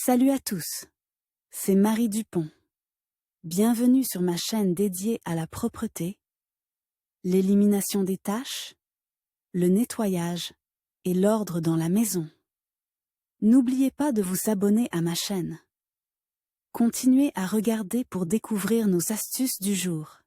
Salut à tous, c'est Marie Dupont. Bienvenue sur ma chaîne dédiée à la propreté, l'élimination des taches, le nettoyage et l'ordre dans la maison. N'oubliez pas de vous abonner à ma chaîne. Continuez à regarder pour découvrir nos astuces du jour.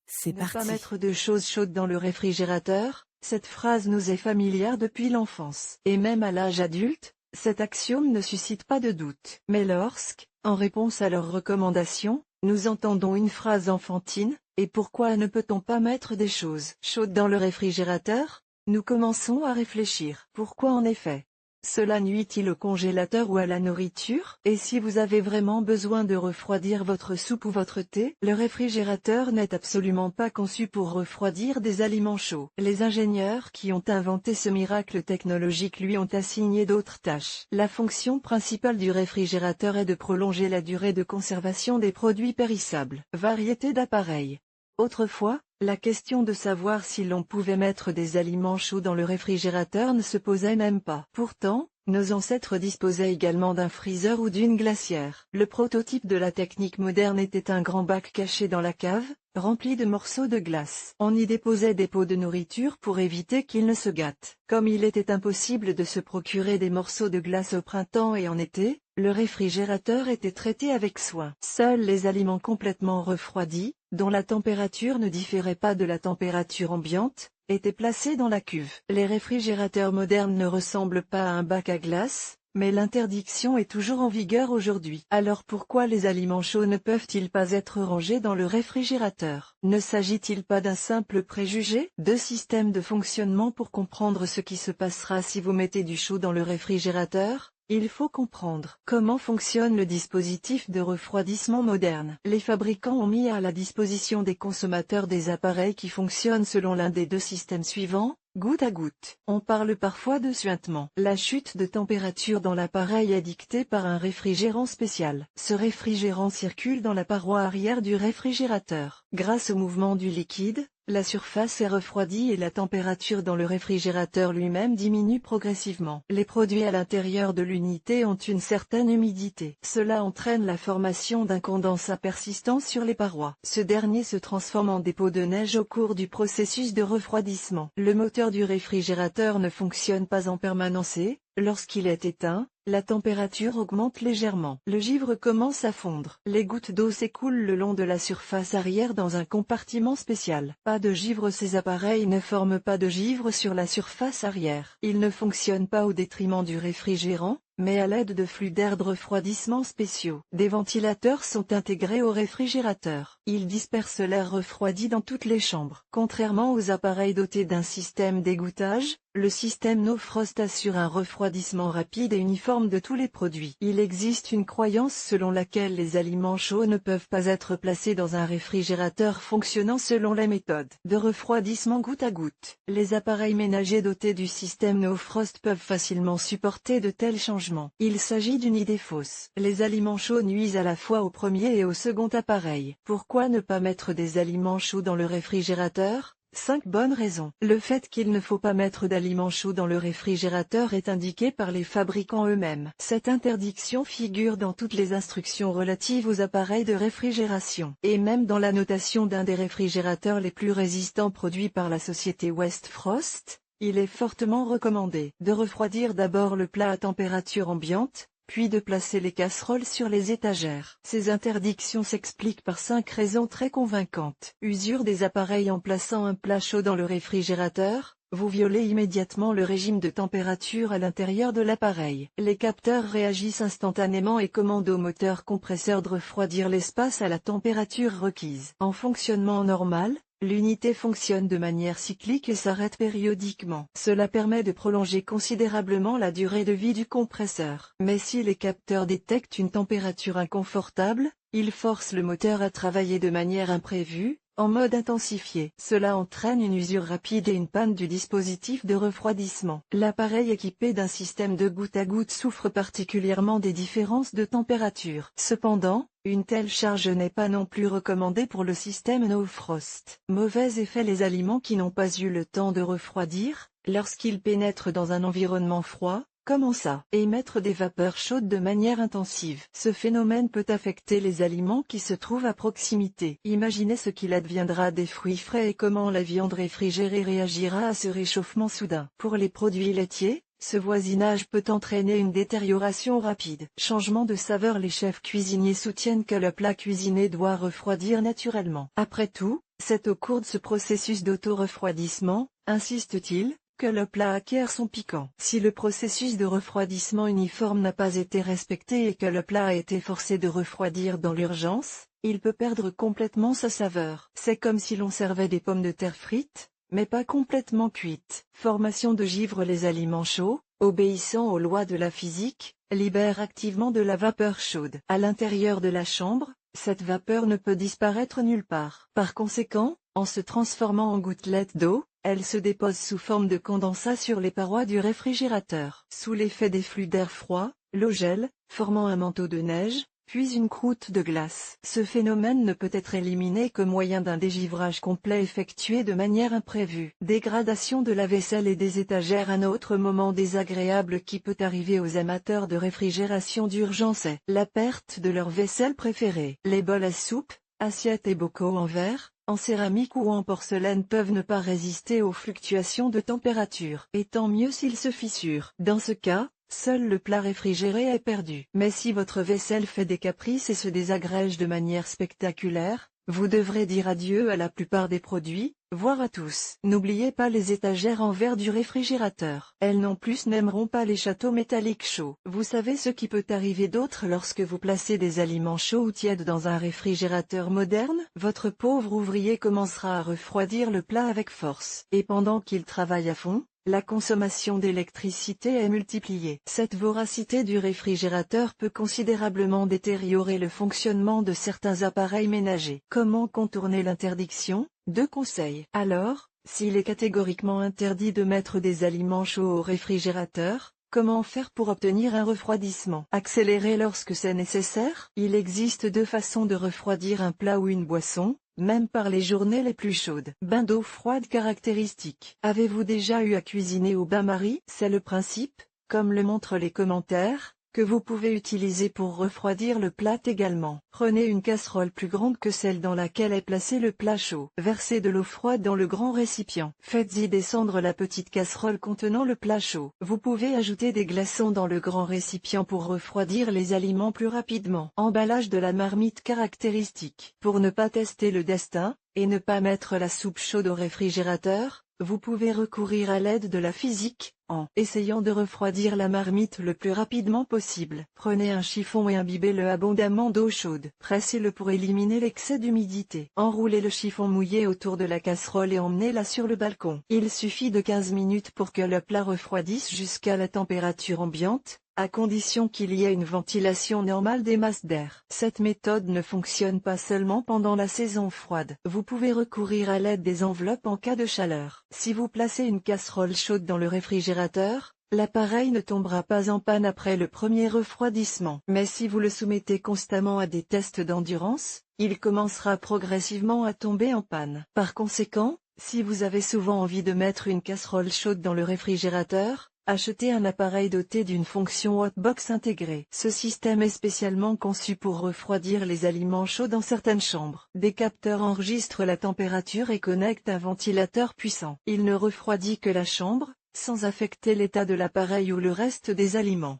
C'est parti. Ne pas mettre de choses chaudes dans le réfrigérateur, cette phrase nous est familière depuis l'enfance. Et même à l'âge adulte, cet axiome ne suscite pas de doute. Mais lorsque, en réponse à leurs recommandations, nous entendons une phrase enfantine, « Et pourquoi ne peut-on pas mettre des choses chaudes dans le réfrigérateur ?» nous commençons à réfléchir. Pourquoi en effet? Cela nuit-il au congélateur ou à la nourriture? Et si vous avez vraiment besoin de refroidir votre soupe ou votre thé, le réfrigérateur n'est absolument pas conçu pour refroidir des aliments chauds. Les ingénieurs qui ont inventé ce miracle technologique lui ont assigné d'autres tâches. La fonction principale du réfrigérateur est de prolonger la durée de conservation des produits périssables. Variété d'appareils. Autrefois, la question de savoir si l'on pouvait mettre des aliments chauds dans le réfrigérateur ne se posait même pas. Pourtant, nos ancêtres disposaient également d'un freezer ou d'une glacière. Le prototype de la technique moderne était un grand bac caché dans la cave, rempli de morceaux de glace. On y déposait des pots de nourriture pour éviter qu'ils ne se gâtent. Comme il était impossible de se procurer des morceaux de glace au printemps et en été, le réfrigérateur était traité avec soin. Seuls les aliments complètement refroidis, dont la température ne différait pas de la température ambiante, étaient placés dans la cuve. Les réfrigérateurs modernes ne ressemblent pas à un bac à glace, mais l'interdiction est toujours en vigueur aujourd'hui. Alors pourquoi les aliments chauds ne peuvent-ils pas être rangés dans le réfrigérateur? Ne s'agit-il pas d'un simple préjugé? Deux systèmes de fonctionnement pour comprendre ce qui se passera si vous mettez du chaud dans le réfrigérateur. Il faut comprendre comment fonctionne le dispositif de refroidissement moderne. Les fabricants ont mis à la disposition des consommateurs des appareils qui fonctionnent selon l'un des deux systèmes suivants, goutte à goutte. On parle parfois de suintement. La chute de température dans l'appareil est dictée par un réfrigérant spécial. Ce réfrigérant circule dans la paroi arrière du réfrigérateur. Grâce au mouvement du liquide, la surface est refroidie et la température dans le réfrigérateur lui-même diminue progressivement. Les produits à l'intérieur de l'unité ont une certaine humidité. Cela entraîne la formation d'un condensat persistant sur les parois. Ce dernier se transforme en dépôt de neige au cours du processus de refroidissement. Le moteur du réfrigérateur ne fonctionne pas en permanence et, lorsqu'il est éteint, la température augmente légèrement. Le givre commence à fondre. Les gouttes d'eau s'écoulent le long de la surface arrière dans un compartiment spécial. Pas de givre. Ces appareils ne forment pas de givre sur la surface arrière. Ils ne fonctionnent pas au détriment du réfrigérant, mais à l'aide de flux d'air de refroidissement spéciaux. Des ventilateurs sont intégrés au réfrigérateur. Ils dispersent l'air refroidi dans toutes les chambres. Contrairement aux appareils dotés d'un système d'égouttage, le système No Frost assure un refroidissement rapide et uniforme de tous les produits. Il existe une croyance selon laquelle les aliments chauds ne peuvent pas être placés dans un réfrigérateur fonctionnant selon la méthode de refroidissement goutte à goutte. Les appareils ménagers dotés du système No Frost peuvent facilement supporter de tels changements. Il s'agit d'une idée fausse. Les aliments chauds nuisent à la fois au premier et au second appareil. Pourquoi ne pas mettre des aliments chauds dans le réfrigérateur? 5 bonnes raisons. Le fait qu'il ne faut pas mettre d'aliments chauds dans le réfrigérateur est indiqué par les fabricants eux-mêmes. Cette interdiction figure dans toutes les instructions relatives aux appareils de réfrigération, et même dans la notation d'un des réfrigérateurs les plus résistants produits par la société West Frost. Il est fortement recommandé de refroidir d'abord le plat à température ambiante, puis de placer les casseroles sur les étagères. Ces interdictions s'expliquent par 5 raisons très convaincantes. Usure des appareils. En plaçant un plat chaud dans le réfrigérateur, vous violez immédiatement le régime de température à l'intérieur de l'appareil. Les capteurs réagissent instantanément et commandent au moteur compresseur de refroidir l'espace à la température requise. En fonctionnement normal, l'unité fonctionne de manière cyclique et s'arrête périodiquement. Cela permet de prolonger considérablement la durée de vie du compresseur. Mais si les capteurs détectent une température inconfortable, ils forcent le moteur à travailler de manière imprévue, en mode intensifié. Cela entraîne une usure rapide et une panne du dispositif de refroidissement. L'appareil équipé d'un système de goutte à goutte souffre particulièrement des différences de température. Cependant, une telle charge n'est pas non plus recommandée pour le système No Frost. Mauvais effet. Les aliments qui n'ont pas eu le temps de refroidir, lorsqu'ils pénètrent dans un environnement froid, Comment ça? Émettre des vapeurs chaudes de manière intensive. Ce phénomène peut affecter les aliments qui se trouvent à proximité. Imaginez ce qu'il adviendra des fruits frais et comment la viande réfrigérée réagira à ce réchauffement soudain. Pour les produits laitiers, ce voisinage peut entraîner une détérioration rapide. Changement de saveur. Les chefs cuisiniers soutiennent que le plat cuisiné doit refroidir naturellement. Après tout, c'est au cours de ce processus d'auto-refroidissement, insiste-t-il, que le plat acquiert son piquant. Si le processus de refroidissement uniforme n'a pas été respecté et que le plat a été forcé de refroidir dans l'urgence, il peut perdre complètement sa saveur. C'est comme si l'on servait des pommes de terre frites, mais pas complètement cuites. Formation de givre. Les aliments chauds, obéissant aux lois de la physique, libèrent activement de la vapeur chaude. À l'intérieur de la chambre, cette vapeur ne peut disparaître nulle part. Par conséquent, en se transformant en gouttelettes d'eau, elle se dépose sous forme de condensat sur les parois du réfrigérateur. Sous l'effet des flux d'air froid, l'eau gèle, formant un manteau de neige, puis une croûte de glace. Ce phénomène ne peut être éliminé qu'au moyen d'un dégivrage complet effectué de manière imprévue. Dégradation de la vaisselle et des étagères. Un autre moment désagréable qui peut arriver aux amateurs de réfrigération d'urgence est la perte de leur vaisselle préférée. Les bols à soupe, assiettes et bocaux en verre, en céramique ou en porcelaine peuvent ne pas résister aux fluctuations de température. Et tant mieux s'ils se fissurent. Dans ce cas, seul le plat réfrigéré est perdu. Mais si votre vaisselle fait des caprices et se désagrège de manière spectaculaire, vous devrez dire adieu à la plupart des produits, voire à tous. N'oubliez pas les étagères en verre du réfrigérateur. Elles non plus n'aimeront pas les châteaux métalliques chauds. Vous savez ce qui peut arriver d'autre lorsque vous placez des aliments chauds ou tièdes dans un réfrigérateur moderne? Votre pauvre ouvrier commencera à refroidir le plat avec force. Et pendant qu'il travaille à fond, la consommation d'électricité est multipliée. Cette voracité du réfrigérateur peut considérablement détériorer le fonctionnement de certains appareils ménagers. Comment contourner l'interdiction? 2 conseils. Alors, s'il est catégoriquement interdit de mettre des aliments chauds au réfrigérateur, comment faire pour obtenir un refroidissement accéléré lorsque c'est nécessaire? Il existe 2 façons de refroidir un plat ou une boisson, même par les journées les plus chaudes. Bain d'eau froide caractéristique. Avez-vous déjà eu à cuisiner au bain-marie? C'est le principe, comme le montrent les commentaires, que vous pouvez utiliser pour refroidir le plat également. Prenez une casserole plus grande que celle dans laquelle est placé le plat chaud. Versez de l'eau froide dans le grand récipient. Faites-y descendre la petite casserole contenant le plat chaud. Vous pouvez ajouter des glaçons dans le grand récipient pour refroidir les aliments plus rapidement. Emballage de la marmite caractéristique. Pour ne pas tester le destin, et ne pas mettre la soupe chaude au réfrigérateur, vous pouvez recourir à l'aide de la physique, en essayant de refroidir la marmite le plus rapidement possible. Prenez un chiffon et imbibez-le abondamment d'eau chaude. Pressez-le pour éliminer l'excès d'humidité. Enroulez le chiffon mouillé autour de la casserole et emmenez-la sur le balcon. Il suffit de 15 minutes pour que le plat refroidisse jusqu'à la température ambiante, à condition qu'il y ait une ventilation normale des masses d'air. Cette méthode ne fonctionne pas seulement pendant la saison froide. Vous pouvez recourir à l'aide des enveloppes en cas de chaleur. Si vous placez une casserole chaude dans le réfrigérateur, l'appareil ne tombera pas en panne après le premier refroidissement. Mais si vous le soumettez constamment à des tests d'endurance, il commencera progressivement à tomber en panne. Par conséquent, si vous avez souvent envie de mettre une casserole chaude dans le réfrigérateur, achetez un appareil doté d'une fonction hotbox intégrée. Ce système est spécialement conçu pour refroidir les aliments chauds dans certaines chambres. Des capteurs enregistrent la température et connectent un ventilateur puissant. Il ne refroidit que la chambre, sans affecter l'état de l'appareil ou le reste des aliments.